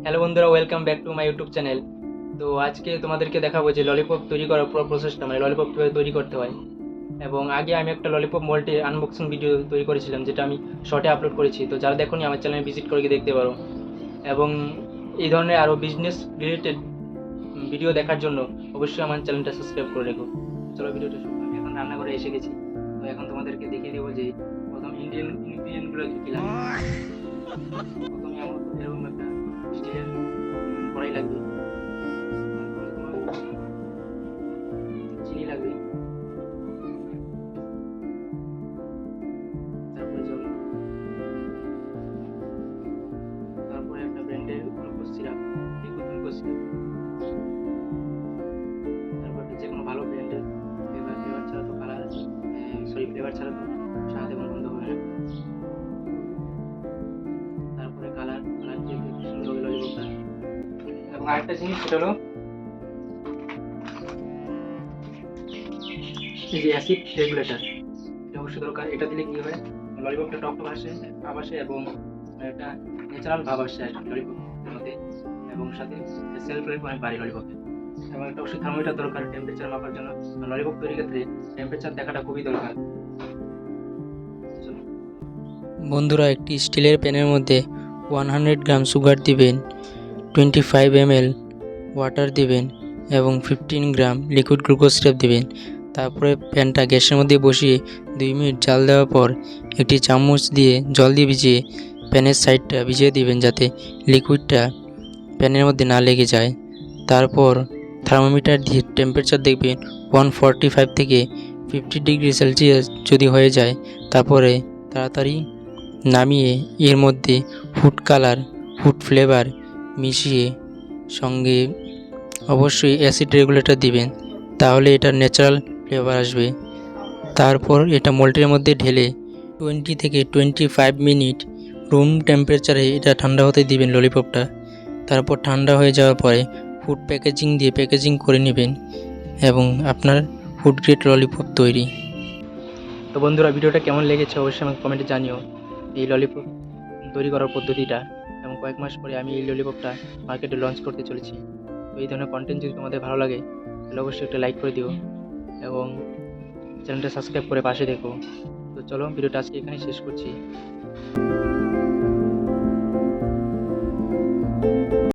Hello বন্ধুরা, welcome back to my YouTube channel. তো আজকে তোমাদেরকে দেখাবো যে ললিপপ তৈরি করার পুরো প্রসেসটা, মানে ললিপপ কীভাবে তৈরি করতে হয়। এবং আগে আমি একটা ললিপপ মোল্ডের আনবক্সিং ভিডিও তৈরি করেছিলাম, যেটা আমি শর্টে আপলোড করেছি। তো যারা দেখোনি আমার চ্যানেলে ভিজিট করে গিয়ে দেখতে পারো। এবং এই ধরনের আরও বিজনেস রিলেটেড ভিডিও দেখার জন্য অবশ্যই আমার চ্যানেলটা সাবস্ক্রাইব করে রেখো। চলো ভিডিওটা শুরু। আমি এখন রান্নাঘরে এসে গেছি। তো এখন তোমাদেরকে দেখিয়ে দেবো যে প্রথম ইন্ডিয়ান ইনগ্রিডিয়েন্টগুলো কী কী লাগে। প্রথমে আমার এরকম একটা স্টিলের কড়াই লাগবে। তারপরে তোমার চিনি লাগবে। তারপরে জল। তারপরে একটা ব্র্যান্ডের glucose syrup, liquid glucose syrup. তারপর যে কোনো ভালো ব্র্যান্ডের ফ্লেভার ছাড়া তো কালার, ফ্লেভার ছাড়া তো স্বাদ এবং গন্ধ হবে না। তারপরে কালার কালার দিয়ে দেখতে সুন্দর হবে ললিপপটা। এবং আরেকটা জিনিস, সেটা হলো এই যে অ্যাসিড রেগুলেটর। এটা অবশ্যই দরকার। এটা দিলে কি হয়, ললিপপটা টক টক আসে, ভাব আসে, এবং একটা ন্যাচারাল ভাব আসে আর কি ললিপপের মধ্যে। এবং সাথে সেলফ লাইফ অনেক বাড়ে ললিপপে। এবং একটা অবশ্যই থার্মোমিটার দরকার টেম্পারেচার মাপার জন্য। ললিপপ তৈরির ক্ষেত্রে টেম্পারেচার দেখাটা খুবই দরকার। চলো। বন্ধুরা, একটি স্টিলের প্যানের মধ্যে 100 গ্রাম সুগার দিবেন, 25 ml ওয়াটার দিবেন এবং 15 গ্রাম লিকুইড গ্লুকোজ সিরাপ দিবেন। তারপরে প্যানটা গ্যাসের মধ্যে বসিয়ে 2 মিনিট জাল দেওয়ার পর একটি চামচ দিয়ে জল দিয়ে ভিজিয়ে প্যানের সাইডটা ভিজিয়ে দিবেন, যাতে লিকুইডটা প্যানের মধ্যে না লেগে যায়। তারপর থার্মোমিটার দিয়ে টেম্পারেচার দেখবেন 145 থেকে 50 ডিগ্রি সেলসিয়াস যদি হয়ে যায়, তারপরে তাড়াতাড়ি নামিয়ে এর মধ্যে ফুড কালার, ফুড ফ্লেভার মিশিয়ে সঙ্গে অবশ্যই অ্যাসিড রেগুলেটর দিবেন, তাহলে এটার ন্যাচারাল ফ্লেভার আসবে। তারপর এটা মোল্ডের মধ্যে ঢেলে 20 থেকে 25 মিনিট রুম টেম্পারেচারে এটা ঠান্ডা হতে দিবেন ললিপপটা। তারপর ঠান্ডা হয়ে যাওয়ার পরে ফুড প্যাকেজিং দিয়ে প্যাকেজিং করে নেবেন এবং আপনার ফুড গ্রেড ললিপপ তৈরি। তো বন্ধুরা, ভিডিওটা কেমন লেগেছে অবশ্যই আমাকে কমেন্টে জানিও, এই ললিপপ তৈরি করার পদ্ধতিটা। এবং কয়েক মাস পরে আমি এই ললিপপটা মার্কেটে লঞ্চ করতে চলেছি। তো এই ধরনের কন্টেন্ট যদি তোমাদের ভালো লাগে তাহলে অবশ্যই একটা লাইক করে দিও এবং চ্যানেলটা সাবস্ক্রাইব করে পাশে দেখো। তো চলো, ভিডিওটা আজকে এখানে শেষ করছি।